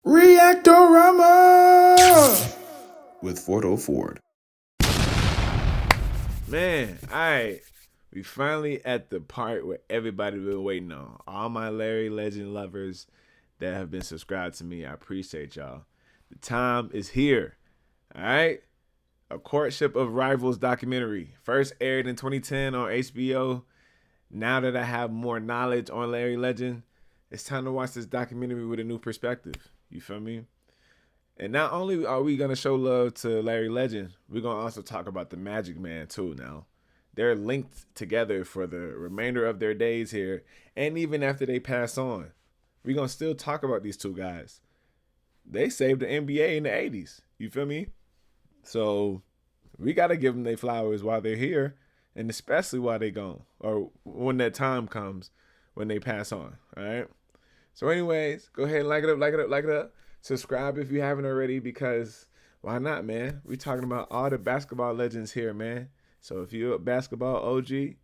Reactorama with FordOhhFord. Man, all right. We finally at the part where everybody been waiting on. All my Larry Legend lovers that have been subscribed to me, I appreciate y'all. The time is here. All right. A Courtship of Rivals documentary. First aired in 2010 on HBO. Now that I have more knowledge on Larry Legend, it's time to watch this documentary with a new perspective. You feel me? And not only are we going to show love to Larry Legend, we're going to also talk about the Magic Man too now. They're linked together for the remainder of their days here, and even after they pass on. We're going to still talk about these two guys. They saved the NBA in the 80s. You feel me? So we got to give them their flowers while they're here, and especially while they're gone, or when that time comes when they pass on. All right? So anyways, go ahead and like it up. Subscribe if you haven't already, because why not, man? We talking about all the basketball legends here, man. So if you're a basketball OG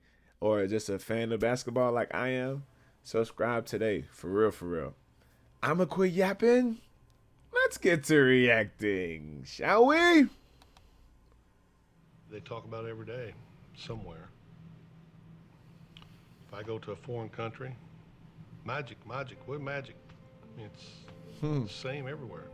or just a fan of basketball like I am, subscribe today. For real. I'ma quit yapping. Let's get to reacting, shall we? They talk about it every day, somewhere. If I go to a foreign country, magic, what magic? I mean, it's the same everywhere.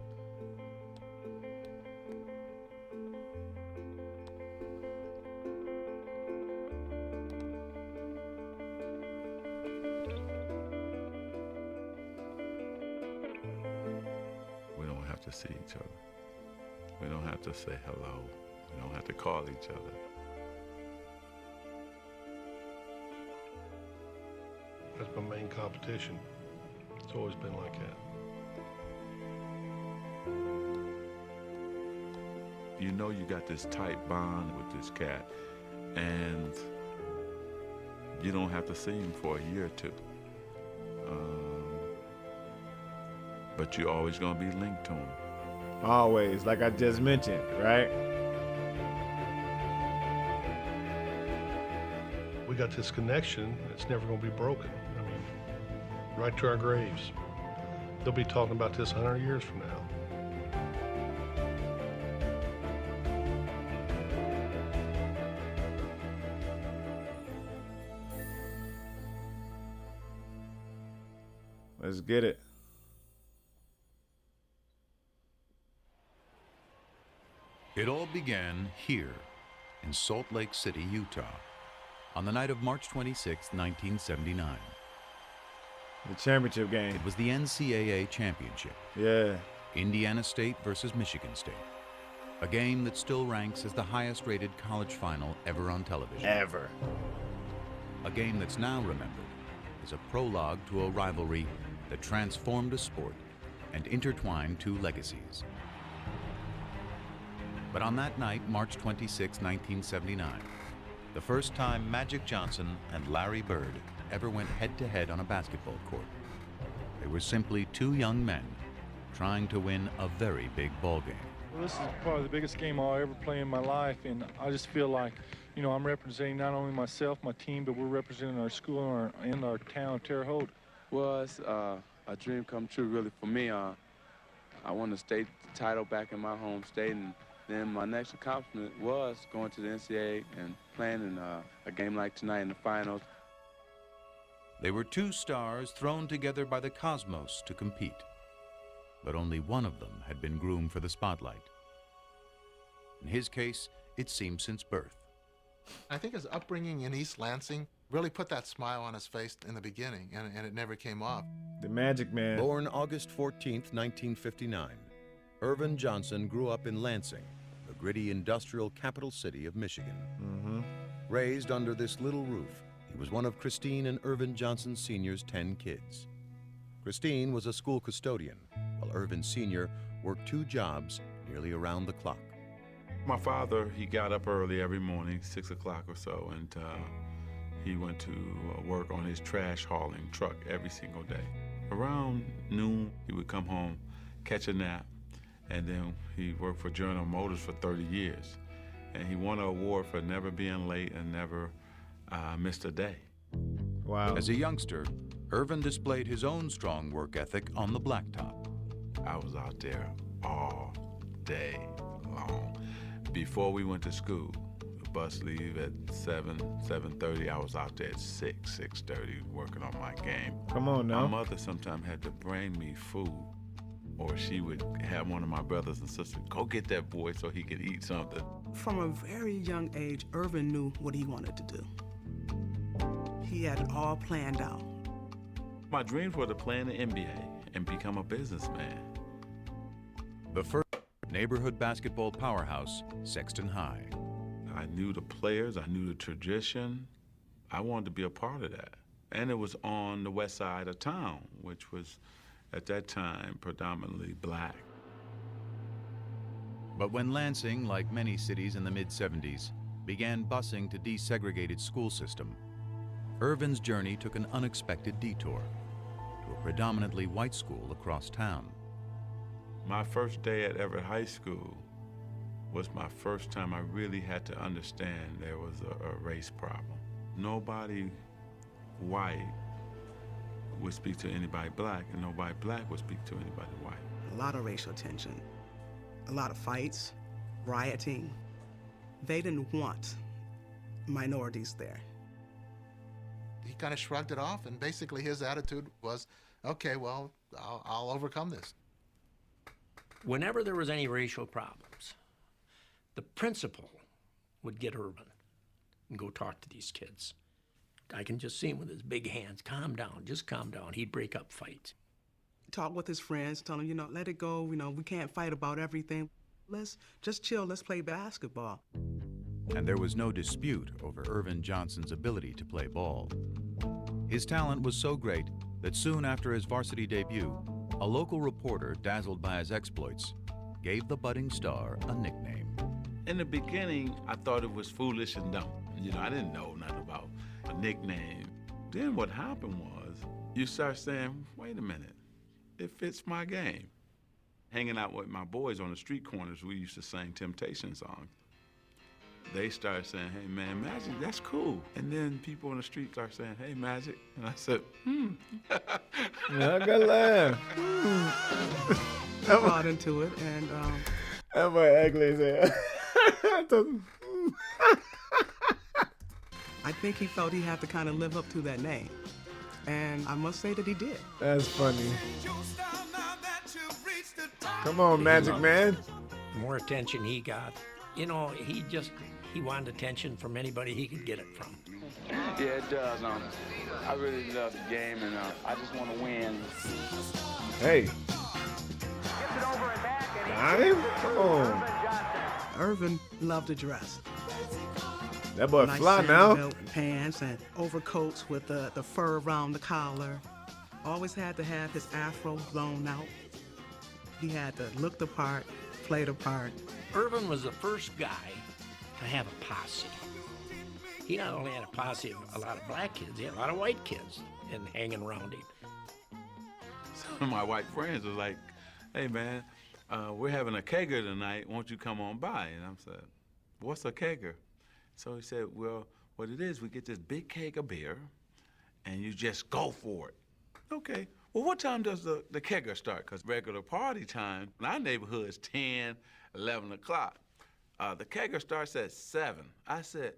We don't have to see each other. We don't have to say hello. We don't have to call each other. That's my main competition. It's always been like that. You know you got this tight bond with this cat, and you don't have to see him for a year or two. But you're always going to be linked to him. Always, like I just mentioned, right? We got this connection that's never going to be broken. I mean, right to our graves. They'll be talking about this 100 years from now. Let's get it. It all began here in Salt Lake City, Utah, on the night of March 26, 1979. The championship game. It was the NCAA championship. Yeah. Indiana State versus Michigan State. A game that still ranks as the highest rated college final ever on television. Ever. A game that's now remembered as a prologue to a rivalry that transformed a sport and intertwined two legacies. But on that night, March 26, 1979, the first time Magic Johnson and Larry Bird ever went head-to-head on a basketball court, they were simply two young men trying to win a very big ball game. Well, this is probably the biggest game I'll ever play in my life, and I just feel like, you know, I'm representing not only myself, my team, but we're representing our school and our town, Terre Haute. Well, it's a dream come true, really, for me. I won the state title back in my home state, and then my next accomplishment was going to the NCAA and playing in a game like tonight in the finals. They were two stars thrown together by the cosmos to compete, but only one of them had been groomed for the spotlight. In his case, it seemed since birth. I think his upbringing in East Lansing really put that smile on his face in the beginning, and it never came off. The Magic Man. Born August 14th, 1959, Irvin Johnson grew up in Lansing, the gritty industrial capital city of Michigan. Raised under this little roof, he was one of Christine and Irvin Johnson Sr.'s 10 kids. Christine was a school custodian, while Irvin Sr. worked two jobs nearly around the clock. My father, he got up early every morning, 6 o'clock or so, and he went to work on his trash hauling truck every single day. Around noon, he would come home, catch a nap, and then he worked for General Motors for 30 years. And he won an award for never being late and never missed a day. Wow. As a youngster, Irvin displayed his own strong work ethic on the blacktop. I was out there all day long. Before we went to school, the bus leave at 7:30. I was out there at 6:30 working on my game. Come on now. My mother sometimes had to bring me food, or she would have one of my brothers and sisters, go get that boy so he could eat something. From a very young age, Irvin knew what he wanted to do. He had it all planned out. My dreams were to play in the NBA and become a businessman. The first neighborhood basketball powerhouse, Sexton High. I knew the players, I knew the tradition. I wanted to be a part of that. And it was on the west side of town, which was, at that time, predominantly black. But when Lansing, like many cities in the mid-70s, began busing to desegregate its school system, Irvin's journey took an unexpected detour to a predominantly white school across town. My first day at Everett High School was my first time I really had to understand there was a race problem. Nobody white would speak to anybody black, and nobody black would speak to anybody white. A lot of racial tension, a lot of fights, rioting. They didn't want minorities there. He kind of shrugged it off, and basically his attitude was, okay, well, I'll overcome this. Whenever there was any racial problems, the principal would get Irvin and go talk to these kids. I can just see him with his big hands. Calm down, just calm down. He'd break up fights. Talk with his friends, tell him, let it go. We can't fight about everything. Let's just chill, let's play basketball. And there was no dispute over Irvin Johnson's ability to play ball. His talent was so great that soon after his varsity debut, a local reporter, dazzled by his exploits, gave the budding star a nickname. In the beginning, I thought it was foolish and dumb. I didn't know nothing about a nickname. Then what happened was, you start saying, wait a minute, it fits my game. Hanging out with my boys on the street corners, we used to sing Temptation songs. They started saying, hey man, Magic, that's cool. And then people on the street start saying, hey Magic. And I said, I got to laugh. I bought into it, and that boy ugly as hell. I think he felt he had to kind of live up to that name. And I must say that he did. That's funny. Come on, Magic Man. The more attention he got, he wanted attention from anybody he could get it from. Yeah, it does. I really love the game, and I just want to win. Hey. Got him? Come on. Irvin loved to dress. That boy nice fly now. Belt and pants and overcoats with the fur around the collar. Always had to have his afro blown out. He had to look the part, play the part. Irvin was the first guy to have a posse. He not only had a posse of a lot of black kids, he had a lot of white kids and hanging around him. Some of my white friends was like, hey man, we're having a kegger tonight, won't you come on by? And I said, what's a kegger? So he said, well, what it is, we get this big keg of beer and you just go for it. Okay, well what time does the kegger start? Because regular party time in our neighborhood is 10, 11 o'clock. The kegger starts at 7. I said,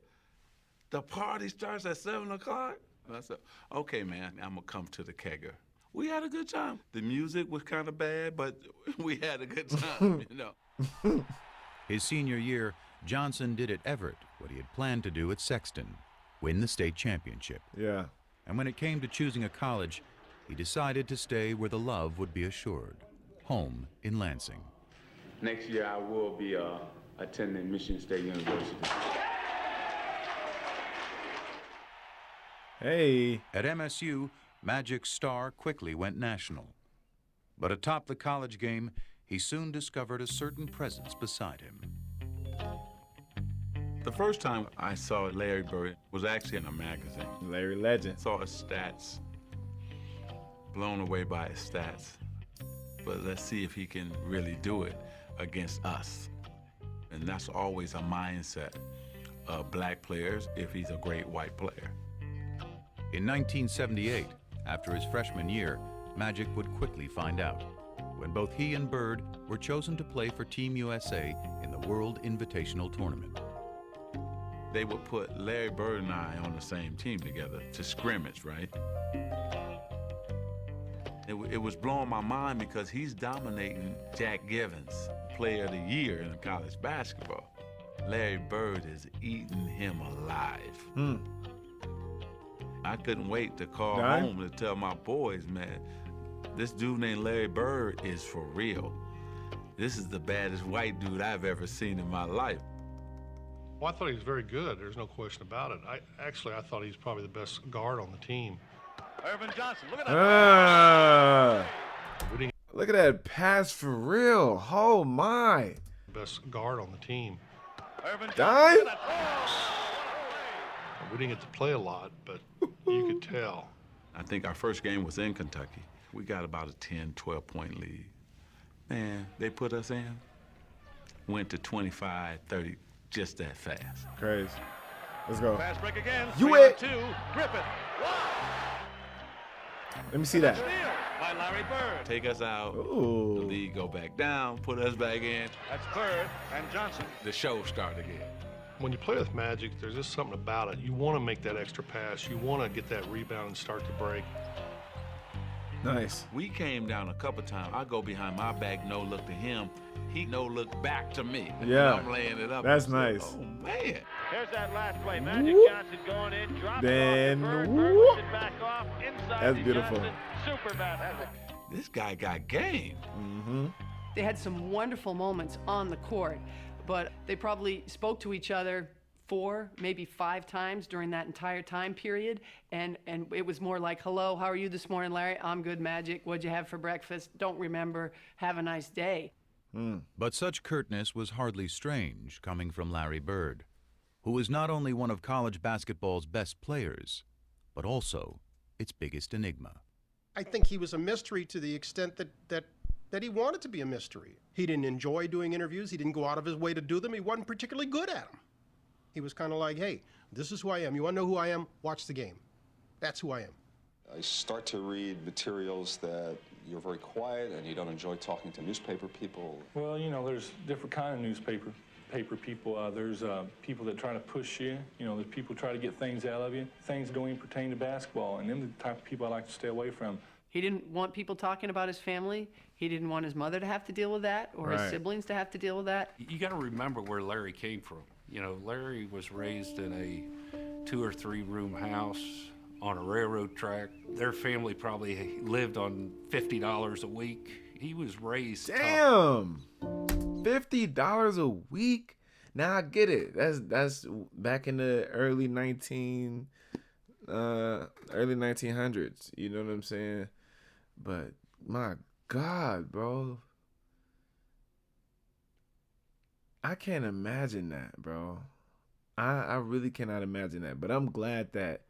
the party starts at 7 o'clock? And I said, okay, man, I'm gonna come to the kegger. We had a good time. The music was kind of bad, but we had a good time, His senior year, Johnson did at Everett what he had planned to do at Sexton, win the state championship. Yeah. And when it came to choosing a college, he decided to stay where the love would be assured, home in Lansing. Next year, I will be attending Michigan State University. Hey. At MSU, Magic's star quickly went national. But atop the college game, he soon discovered a certain presence beside him. The first time I saw Larry Bird was actually in a magazine. Larry Legend. Saw his stats, blown away by his stats. But let's see if he can really do it against us. And that's always a mindset of black players if he's a great white player. In 1978, after his freshman year, Magic would quickly find out. when both he and Bird were chosen to play for Team USA in the World Invitational Tournament. They would put Larry Bird and I on the same team together to scrimmage, right? It was blowing my mind because he's dominating Jack Givens, Player of the Year in college basketball. Larry Bird is eating him alive. I couldn't wait to call home to tell my boys, man, this dude named Larry Bird is for real. This is the baddest white dude I've ever seen in my life. Well, I thought he was very good. There's no question about it. I thought he's probably the best guard on the team. Irvin Johnson, look at that. Look at that pass for real. Oh, my. Best guard on the team. Irvin Johnson. We didn't get to play a lot, but you could tell. I think our first game was in Kentucky. We got about a 10, 12-point lead. Man, they put us in. Went to 25, 30, just that fast. Crazy. Let's go. Fast break again. You 3-2. Griffith. Let me see that. Steal by Larry Bird. Take us out. Ooh. The lead go back down, put us back in. That's Bird and Johnson. The show start again. When you play with Magic, there's just something about it. You want to make that extra pass. You want to get that rebound and start to break. Nice. We came down a couple times. I go behind my back, no look to him. He no look back to me. Yeah. I'm laying it up. That's nice. Oh, man. Here's that last play. Magic Johnson going in, drops Then, it off to Bird. Bird puts it back off inside. That's to beautiful. Johnson. Superman. This guy got game. They had some wonderful moments on the court, but they probably spoke to each other 4, maybe 5 times during that entire time period, and it was more like, hello, how are you this morning, Larry? I'm good, Magic. What'd you have for breakfast? Don't remember. Have a nice day. But such curtness was hardly strange coming from Larry Bird, who was not only one of college basketball's best players, but also its biggest enigma. I think he was a mystery to the extent that he wanted to be a mystery. He didn't enjoy doing interviews. He didn't go out of his way to do them. He wasn't particularly good at them. He was kind of like, hey, this is who I am. You want to know who I am? Watch the game. That's who I am. I start to read materials that you're very quiet and you don't enjoy talking to newspaper people. Well, you know, there's different kind of newspaper people. There's people that try to push you. You know, there's people try to get things out of you. Things don't even pertain to basketball, and them are the type of people I like to stay away from. He didn't want people talking about his family. He didn't want his mother to have to deal with that, or his siblings to have to deal with that. You got to remember where Larry came from. You know, Larry was raised in a 2 or 3 room house on a railroad track. Their family probably lived on $50 a week. He was raised Damn. $50 a week? Now I get it. That's back in the early 1900s. You know what I'm saying? But my God, bro. I can't imagine that, bro. I really cannot imagine that. But I'm glad that,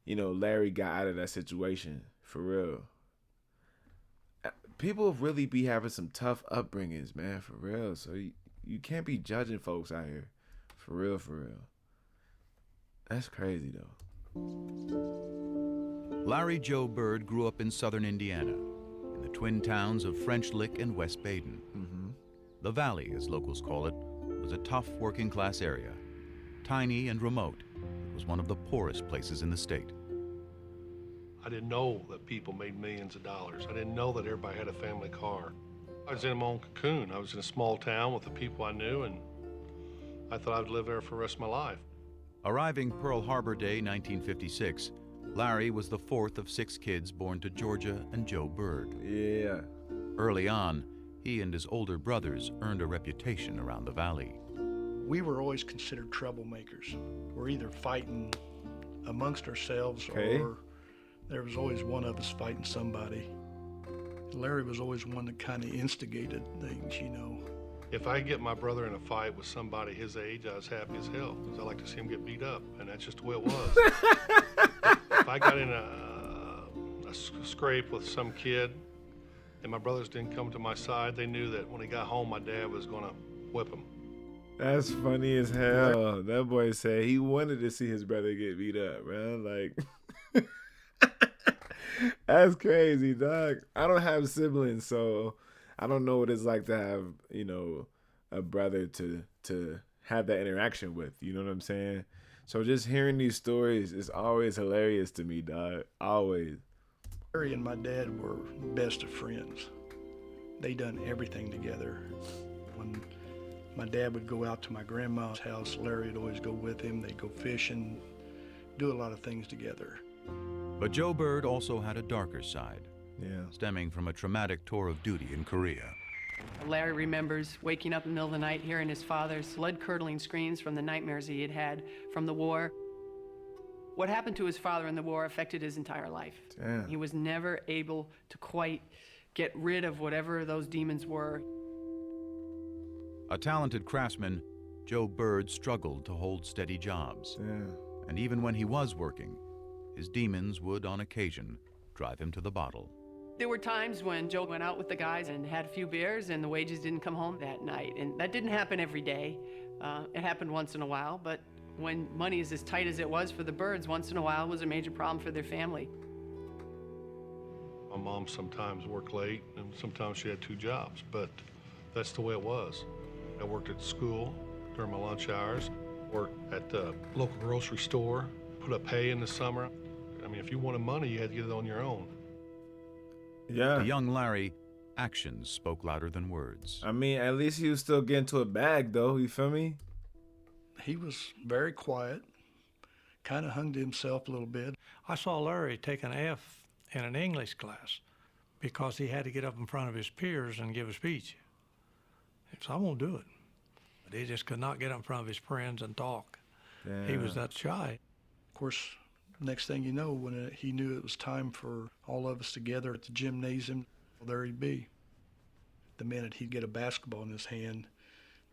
you know, Larry got out of that situation, for real. People really be having some tough upbringings, man, for real. So you can't be judging folks out here. For real, for real. That's crazy, though. Larry Joe Bird grew up in southern Indiana, in the twin towns of French Lick and West Baden. The Valley, as locals call it, was a tough working-class area. Tiny and remote, it was one of the poorest places in the state. I didn't know that people made millions of dollars. I didn't know that everybody had a family car. I was in my own cocoon. I was in a small town with the people I knew, and I thought I would live there for the rest of my life. Arriving Pearl Harbor Day 1956, Larry was the 4th of 6 kids born to Georgia and Joe Bird. Yeah. Early on, he and his older brothers earned a reputation around the Valley. We were always considered troublemakers. We're either fighting amongst ourselves or there was always one of us fighting somebody. Larry was always one that kind of instigated things, you know. If I get my brother in a fight with somebody his age, I was happy as hell, because I like to see him get beat up, and that's just the way it was. If I got in a scrape with some kid, and my brothers didn't come to my side, they knew that when he got home, my dad was going to whip him. That's funny as hell. That boy said he wanted to see his brother get beat up, man. Like, that's crazy, dog. I don't have siblings, so I don't know what it's like to have, a brother to have that interaction with. You know what I'm saying? So just hearing these stories is always hilarious to me, dog. Always. Larry and my dad were best of friends. They done everything together. When my dad would go out to my grandma's house, Larry would always go with him. They'd go fishing, do a lot of things together. But Joe Bird also had a darker side, stemming from a traumatic tour of duty in Korea. Larry remembers waking up in the middle of the night hearing his father's blood-curdling screams from the nightmares he had had from the war. What happened to his father in the war affected his entire life. Damn. He was never able to quite get rid of whatever those demons were. A talented craftsman, Joe Bird struggled to hold steady jobs. And even when he was working, his demons would, on occasion, drive him to the bottle. There were times when Joe went out with the guys and had a few beers and the wages didn't come home that night. And that didn't happen every day. It happened once in a while, but when money is as tight as it was for the Birds, once in a while was a major problem for their family. My mom sometimes worked late and sometimes she had 2 jobs, but that's the way it was. I worked at school during my lunch hours, worked at the local grocery store, put up hay in the summer. I mean, if you wanted money, you had to get it on your own. Yeah. To young Larry, actions spoke louder than words. I mean, at least he was still getting to a bag, though. You feel me? He was very quiet, kind of hung to himself a little bit. I saw Larry take an F in an English class because he had to get up in front of his peers and give a speech. So I won't do it. But he just could not get up in front of his friends and talk. He was that shy. Of course, next thing you know, when he knew it was time for all of us together at the gymnasium, well, there he'd be. The minute he'd get a basketball in his hand,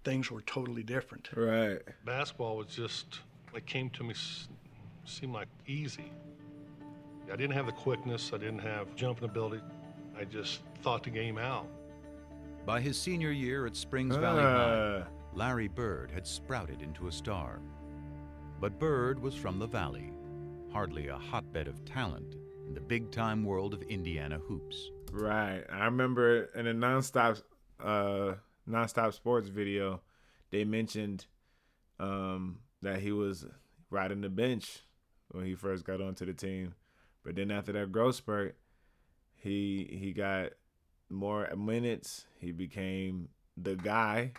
things were totally different. Right. Basketball was just, it came to me, seemed like easy. I didn't have the quickness, I didn't have jumping ability. I just thought the game out. By his senior year at Springs Valley High, Larry Bird had sprouted into a star. But Bird was from the Valley, hardly a hotbed of talent in the big-time world of Indiana hoops. Right. I remember in a nonstop sports video, they mentioned that he was riding the bench when he first got onto the team. But then after that growth spurt, he got more minutes. He became the guy.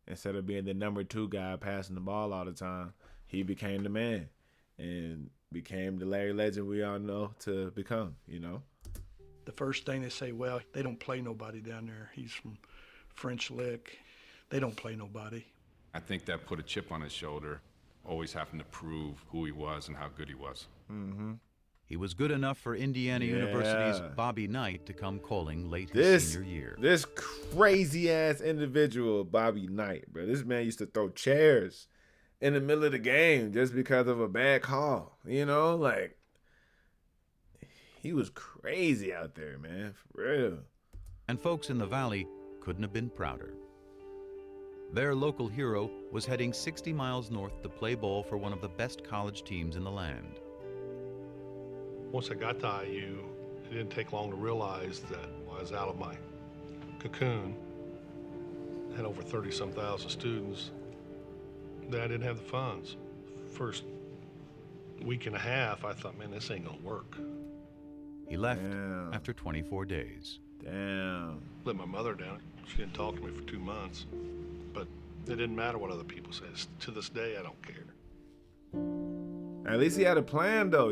Instead of being the number 2 guy passing the ball all the time, he became the man and became the Larry Legend we all know to become, The first thing they say, well, they don't play nobody down there. He's from French Lick. They don't play nobody. I think that put a chip on his shoulder, always having to prove who he was and how good he was. Mm-hmm. He was good enough for Indiana University's Bobby Knight to come calling late his senior year. This crazy-ass individual, Bobby Knight, bro. This man used to throw chairs in the middle of the game just because of a bad call. Like, he was crazy out there, man, for real. And folks in the Valley couldn't have been prouder. Their local hero was heading 60 miles north to play ball for one of the best college teams in the land. Once I got to IU, it didn't take long to realize that I was out of my cocoon, had over 30-some thousand students, that I didn't have the funds. First week and a half, I thought, man, this ain't gonna work. He left after 24 days. Damn. Let my mother down. She didn't talk to me for 2 months. But it didn't matter what other people said. To this day, I don't care. At least he had a plan, though,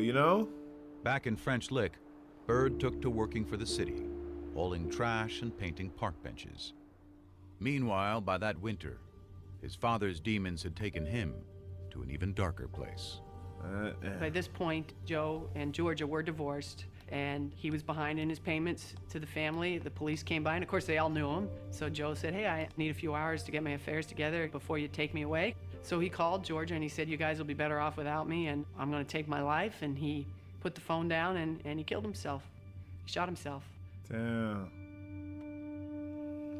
Back in French Lick, Bird took to working for the city, hauling trash and painting park benches. Meanwhile, by that winter, his father's demons had taken him to an even darker place. By this point, Joe and Georgia were divorced, and he was behind in his payments to the family. The police came by, and of course they all knew him. So Joe said, hey, I need a few hours to get my affairs together before you take me away. So he called Georgia and he said, you guys will be better off without me, and I'm gonna take my life. And he put the phone down and he killed himself. He shot himself. Damn.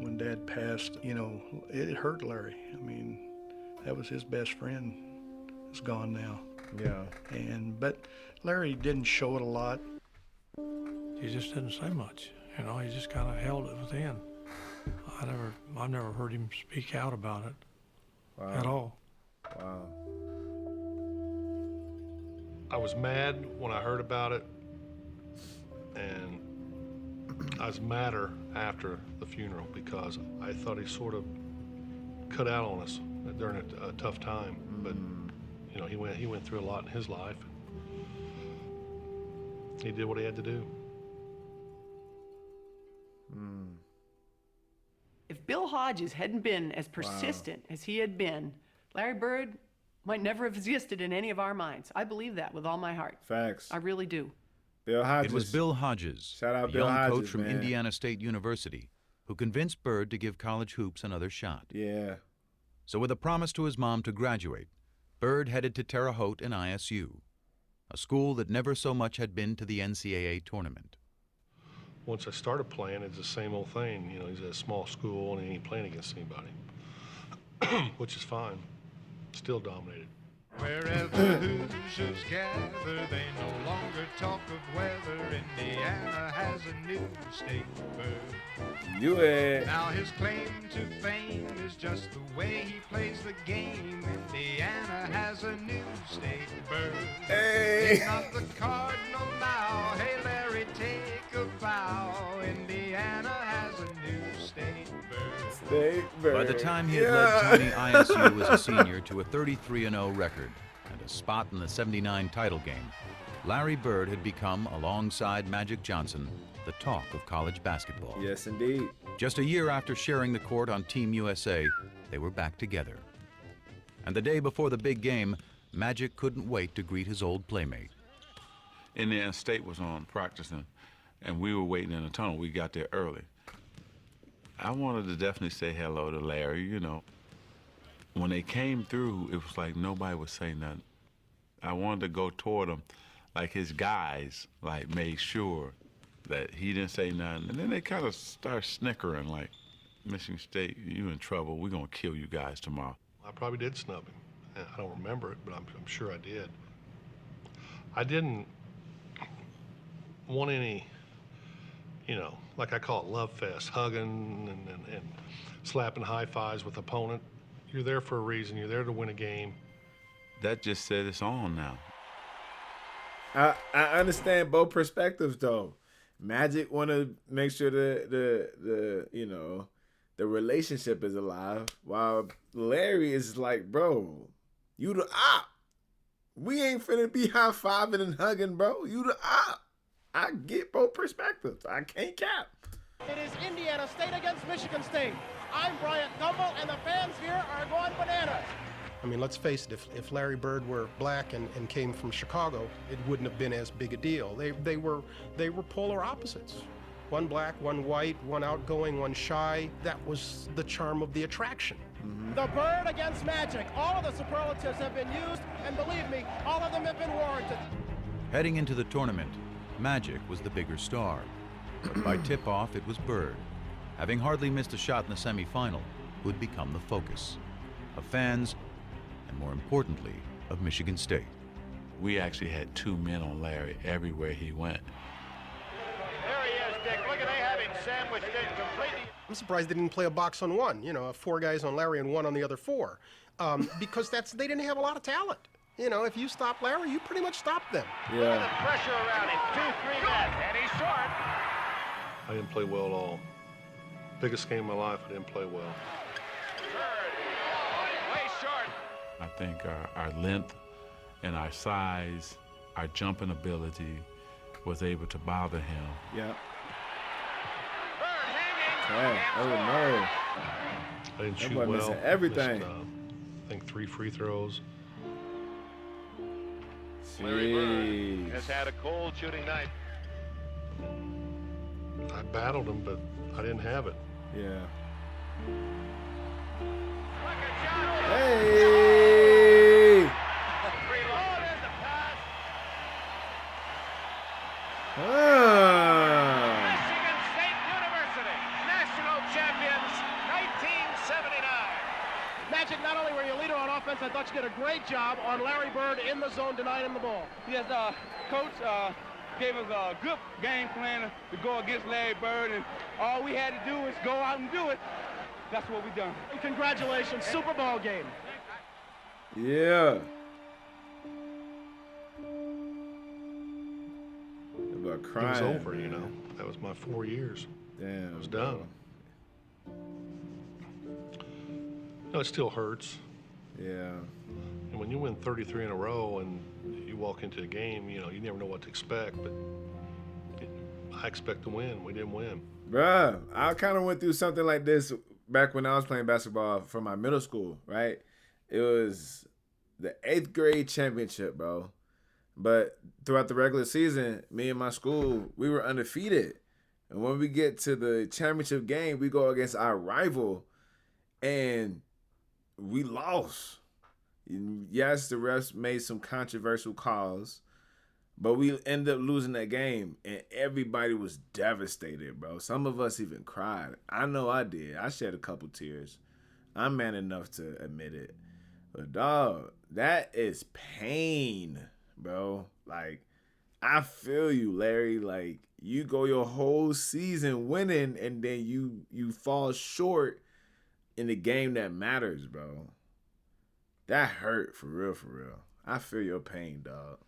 When Dad passed, it hurt Larry. I mean, that was his best friend. It's gone now. Yeah. But Larry didn't show it a lot. He just didn't say much. He just kind of held it within. I've never heard him speak out about it at all. Wow. I was mad when I heard about it, and I was madder after the funeral because I thought he sort of cut out on us during a tough time. But you know, he went through a lot in his life. He did what he had to do. If Bill Hodges hadn't been as persistent as he had been, Larry Bird might never have existed in any of our minds. I believe that with all my heart. Facts. I really do. Bill Hodges. It was Bill Hodges, Shout out a Bill young Hodges, coach from man. Indiana State University, who convinced Bird to give college hoops another shot. Yeah. So with a promise to his mom to graduate, Bird headed to Terre Haute and ISU, a school that never so much had been to the NCAA tournament. Once I started playing, it's the same old thing. You know, he's at a small school and he ain't playing against anybody, which is fine. Still dominated. Wherever Hoosiers gather, they no longer talk of weather. Indiana has a new state bird. Now his claim to fame is just the way he plays the game. Indiana has a new state bird. Hey. It's not the Cardinal now. Hey Larry, take a bow. Indiana has a new state bird. State bird. By the time he had led tiny ISU as a senior to a 33-0 record and a spot in the '79 title game, Larry Bird had become, alongside Magic Johnson, the talk of college basketball. Yes, indeed. Just a year after sharing the court on Team USA, they were back together. And the day before the big game, Magic couldn't wait to greet his old playmate. Indiana State was on practicing, and we were waiting in the tunnel. We got there early. I wanted to definitely say hello to Larry, you know. When they came through, it was like nobody would say nothing. I wanted to go toward him, like his guys, like made sure that he didn't say nothing. And then they kind of started snickering, like, Michigan State, you in trouble. We're gonna kill you guys tomorrow. I probably did snub him. I don't remember it, but I'm sure I did. I didn't want any, you know, like I call it love fest, hugging and slapping high fives with opponent. You're there for a reason. You're there to win a game. That just said it's on now. I understand both perspectives though. Magic want to make sure the you know, the relationship is alive, while Larry is like, bro, you the op. We ain't finna be high-fiving and hugging, bro. You the op. I get both perspectives. I can't cap. It is Indiana State against Michigan State. I'm Bryant Gumbel, and the fans here are going bananas. I mean, let's face it, if Larry Bird were black and came from Chicago, it wouldn't have been as big a deal. They were polar opposites. One black, one white, one outgoing, one shy. That was the charm of the attraction. The Bird against Magic. All of the superlatives have been used, and believe me, all of them have been warranted. Heading into the tournament, Magic was the bigger star. But by tip-off, it was Bird, having hardly missed a shot in the semifinal, who had become the focus of fans, and more importantly, of Michigan State. We actually had two men on Larry everywhere he went. There he is, Dick. Look at they have him sandwiched in completely. I'm surprised they didn't play a box on one, you know, 4 guys on Larry and 1 on the other 4, because they didn't have a lot of talent. You know, if you stop Larry, you pretty much stop them. Look at the pressure around him. 2-3 men, and he's short. I didn't play well at all. Biggest game of my life, I didn't play well. Way short. I think our length and our size, our jumping ability was able to bother him. Yeah. Oh no. I didn't shoot boy well. missing everything. Missed, I think 3 free throws. Larry Bird has had a cold shooting night. I battled him, but I didn't have it. Yeah. Hey! Hey! Reloaded the pass. Michigan State University, national champions, 1979. Magic, not only were you a leader on offense, I thought you did a great job on Larry Bird in the zone denying him the ball. Yes, Coach, gave us a good game plan to go against Larry Bird, and all we had to do was go out and do it. That's what we done. Congratulations, Super Bowl game. Yeah. About crying. It was over, you know. That was my 4 years. Damn. It was done. No, it still hurts. Yeah. And when you win 33 in a row and you walk into a game, you know, you never know what to expect, but I expect to win. We didn't win. Bruh, I kind of went through something like this back when I was playing basketball for my middle school, right? It was the 8th grade championship, bro. But throughout the regular season, me and my school, we were undefeated. And when we get to the championship game, we go against our rival, and we lost. Yes, the refs made some controversial calls, but we ended up losing that game, and everybody was devastated, bro. Some of us even cried. I know I did. I shed a couple tears. I'm man enough to admit it. But, dog, that is pain, bro. Like, I feel you, Larry. Like, you go your whole season winning, and then you fall short in the game that matters, bro. That hurt, for real, for real. I feel your pain, dog.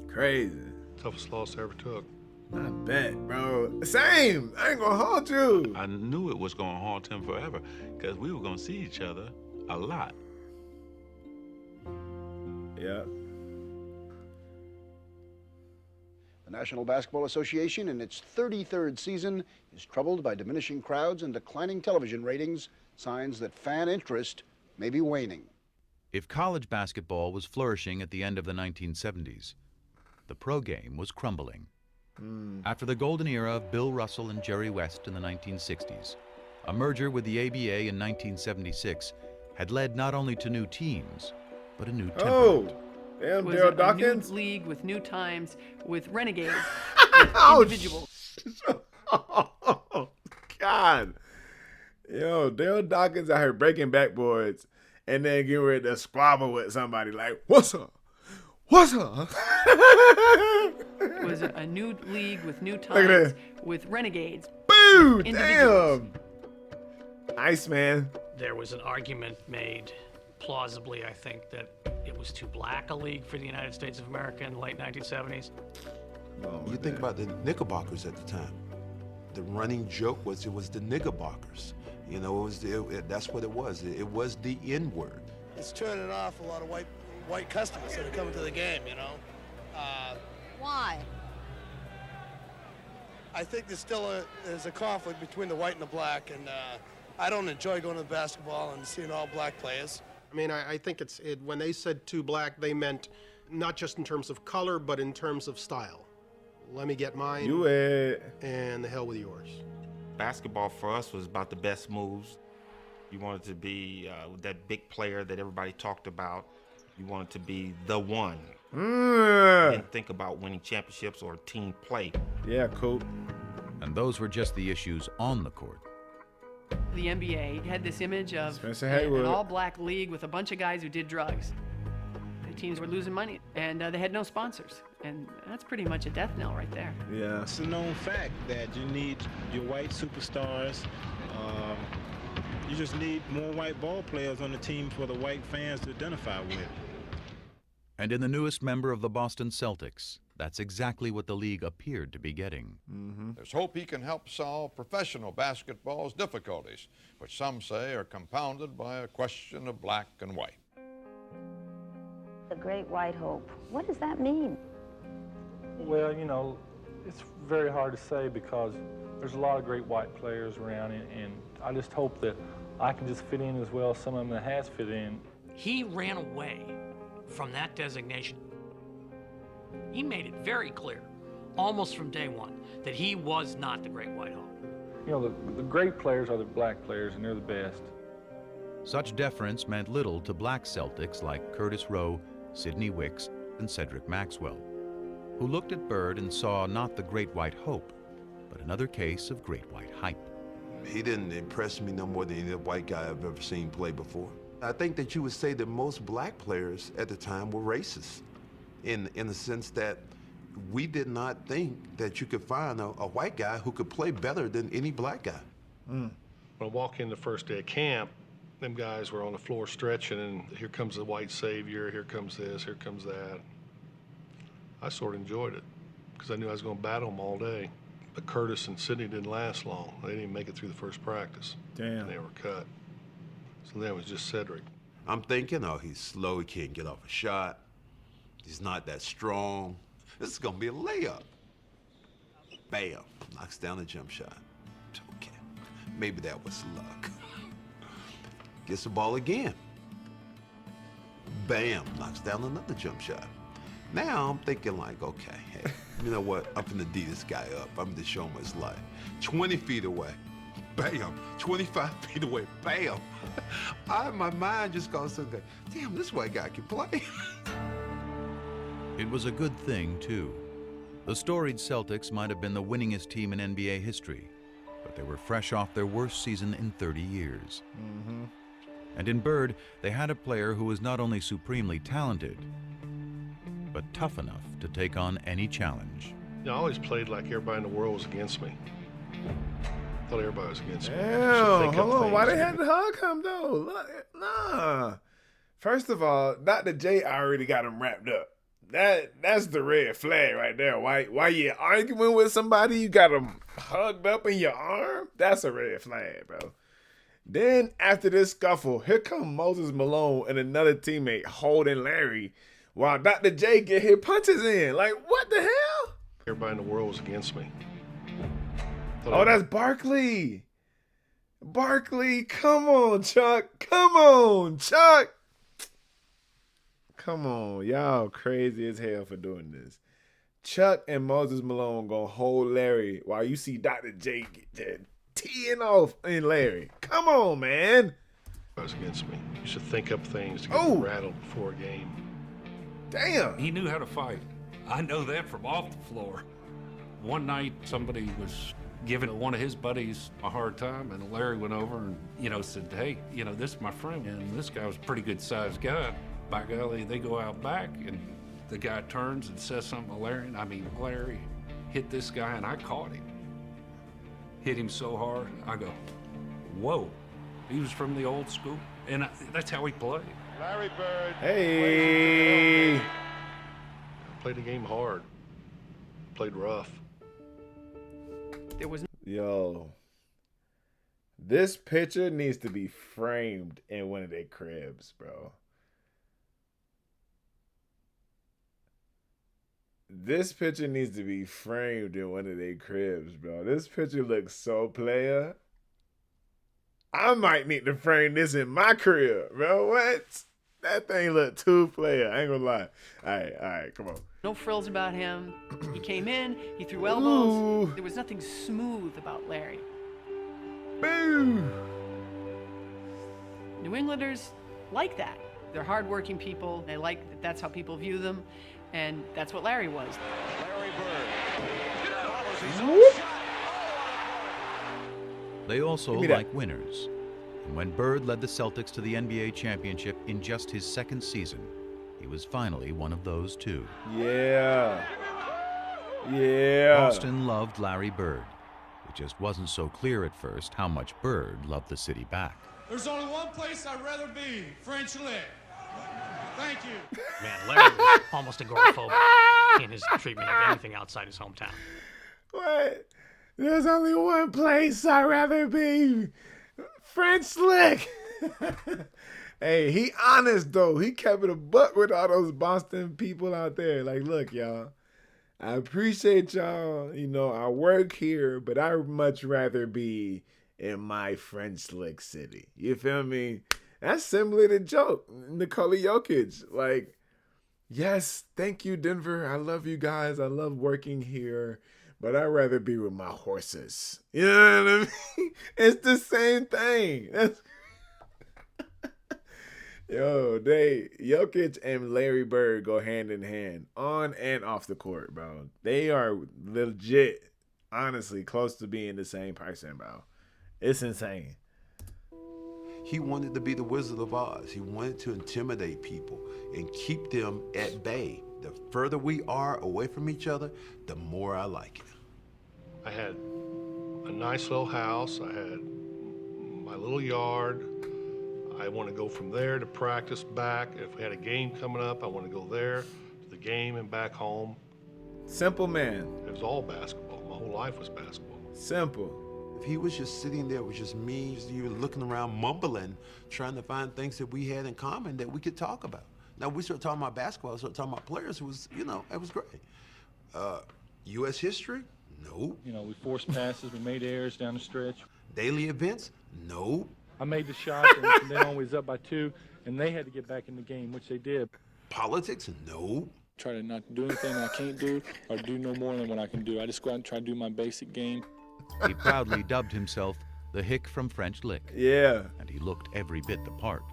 Crazy. Toughest loss I ever took. I bet, bro. Same. I ain't gonna hold you. I knew it was gonna haunt him forever because we were gonna see each other a lot. Yeah. The National Basketball Association, in its 33rd season, is troubled by diminishing crowds and declining television ratings, signs that fan interest may be waning. If college basketball was flourishing at the end of the 1970s, the pro game was crumbling. After the golden era of Bill Russell and Jerry West in the 1960s, a merger with the ABA in 1976 had led not only to new teams, but a new temperament. Damn, It was Daryl a Dawkins. new league with new times, with renegades, Oh, with individuals. Oh, God. Yo, Daryl Dawkins out here breaking backboards and then getting ready to squabble with somebody like, what's up? What's up? It was a new league with new at times, with renegades. Boo! individuals. Damn. Iceman. There was an argument made, plausibly, I think, that it was too black a league for the United States of America in the late 1970s. You think about the Knickerbockers at the time. The running joke was it was the Knickerbockers. You know, that's what it was. It was the N-word. It's turning off a lot of white customers that are coming to the game, you know. Why? I think there's a conflict between the white and the black, and I don't enjoy going to basketball and seeing all black players. I mean, I think when they said too black, they meant not just in terms of color, but in terms of style. Let me get mine. You it. And the hell with yours. Basketball for us was about the best moves. You wanted to be that big player that everybody talked about. You wanted to be the one. You didn't think about winning championships or team play. Yeah, cool. And those were just the issues on the court. The NBA had this image of Spencer an Haywood. all-black league with a bunch of guys who did drugs. The teams were losing money, and they had no sponsors. And that's pretty much a death knell right there. Yeah. It's a known fact that you need your white superstars. You just need more white ball players on the team for the white fans to identify with. And in the newest member of the Boston Celtics, that's exactly what the league appeared to be getting. There's hope he can help solve professional basketball's difficulties, which some say are compounded by a question of black and white. The great white hope. What does that mean? Well, you know, it's very hard to say because there's a lot of great white players around, and I just hope that I can just fit in as well as some of them that has fit in. He ran away from that designation. He made it very clear, almost from day one, that he was not the great white hope. You know, the great players are the black players, and they're the best. Such deference meant little to black Celtics like Curtis Rowe, Sidney Wicks, and Cedric Maxwell, who looked at Bird and saw not the great white hope, but another case of great white hype. He didn't impress me no more than any white guy I've ever seen play before. I think that you would say that most black players at the time were racist. in the sense that we did not think that you could find a white guy who could play better than any black guy. When I walk in the first day of camp, them guys were on the floor stretching, and here comes the white savior, here comes this, here comes that. I sort of enjoyed it because I knew I was going to battle them all day. But Curtis and Sidney didn't last long. They didn't even make it through the first practice. Damn. They were cut. So then it was just Cedric. I'm thinking, oh, he's slow, he can't get off a shot. He's not that strong. This is gonna be a layup. Bam, knocks down a jump shot. Okay, maybe that was luck. Gets the ball again. Bam, knocks down another jump shot. Now I'm thinking like, okay, hey, you know what? I'm gonna D this guy up. I'm gonna show him his life. 20 feet away, bam. 25 feet away, bam. My mind just goes to, damn, this white guy can play. It was a good thing, too. The storied Celtics might have been the winningest team in NBA history, but they were fresh off their worst season in 30 years. Mm-hmm. And in Bird, they had a player who was not only supremely talented, but tough enough to take on any challenge. I always played like everybody in the world was against me. Thought everybody was against me. Damn, hold on. Why they had to hug him, though? Look, nah. First of all, Dr. J already got him wrapped up. That's the red flag right there. Why you arguing with somebody, you got them hugged up in your arm? That's a red flag, bro. Then after this scuffle, here come Moses Malone and another teammate holding Larry while Dr. J get his punches in. Like, what the hell? Everybody in the world was against me. Oh, that's Barkley. Barkley, come on, Chuck. Come on, Chuck. Come on, y'all crazy as hell for doing this. Chuck and Moses Malone gonna hold Larry while you see Dr. J get teeing off in Larry. Come on, man. Was against me. You should think up things to get rattled before a game. Damn. He knew how to fight. I know that from off the floor. One night, somebody was giving one of his buddies a hard time, and Larry went over and, said, hey, this is my friend, and this guy was a pretty good-sized guy. By golly, they go out back, and the guy turns and says something to Larry, and Larry hit this guy, and I caught him. Hit him so hard, I go, whoa. He was from the old school, and that's how he played. Larry Bird. Hey. Played the game hard. Played rough. There was this picture needs to be framed in one of their cribs, bro. This picture needs to be framed in one of their cribs, bro. This picture looks so player. I might need to frame this in my crib, bro. What? That thing look too player. I ain't gonna lie. All right, come on. no frills about him. He came in, he threw elbows. There was nothing smooth about Larry. Boo! New Englanders like that. They're hardworking people. They like that that's how people view them. And that's what Larry was. Larry Bird. Whoop. They also like winners. And when Bird led the Celtics to the NBA championship in just his second season, he was finally one of those two. Yeah. Boston loved Larry Bird. It just wasn't so clear at first how much Bird loved the city back. There's only one place I'd rather be, French Lick. Thank you. Man, Larry was almost agoraphobic in his treatment of anything outside his hometown. What? There's only one place I'd rather be, French Lick. Hey, he honest though. He kept it a buck with all those Boston people out there. Like, look, y'all, I appreciate y'all. You know, I work here, but I'd much rather be in my French Lick city. You feel me? That's similar to joke, Nikola Jokic. Like, yes, thank you, Denver. I love you guys. I love working here, but I'd rather be with my horses. You know what I mean? It's the same thing. Jokic and Larry Bird go hand in hand on and off the court, bro. They are legit, honestly, close to being the same person, bro. It's insane. He wanted to be the Wizard of Oz. He wanted to intimidate people and keep them at bay. The further we are away from each other, the more I like it. I had a nice little house. I had my little yard. I want to go from there to practice back. If we had a game coming up, I want to go there to the game and back home. Simple man. It was all basketball. My whole life was basketball. Simple. If he was just sitting there with just me, you were looking around mumbling, trying to find things that we had in common that we could talk about. Now, we started talking about basketball, started talking about players. It was, you know, it was great. U.S. history? No. You know, we forced passes, we made errors down the stretch. Daily events? No. I made the shot, and then always up by 2, and they had to get back in the game, which they did. Politics? No. Try to not do anything I can't do or do no more than what I can do. I just go out and try to do my basic game. He proudly dubbed himself the Hick from French Lick. Yeah. And he looked every bit the part.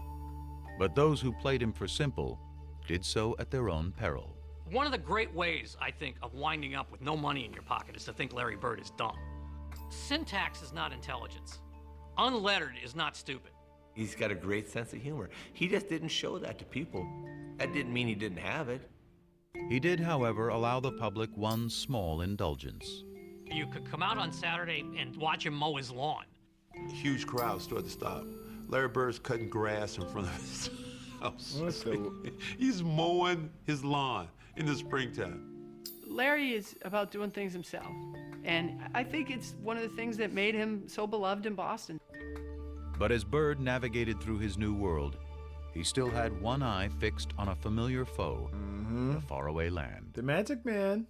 But those who played him for simple did so at their own peril. One of the great ways, I think, of winding up with no money in your pocket is to think Larry Bird is dumb. Syntax is not intelligence. Unlettered is not stupid. He's got a great sense of humor. He just didn't show that to people. That didn't mean he didn't have it. He did, however, allow the public one small indulgence. You could come out on Saturday and watch him mow his lawn. Huge crowd started to stop. Larry Bird's cutting grass in front of his house. He's mowing his lawn in the springtime. Larry is about doing things himself. And I think it's one of the things that made him so beloved in Boston. But as Bird navigated through his new world, he still had one eye fixed on a familiar foe, the faraway land. The Magic Man.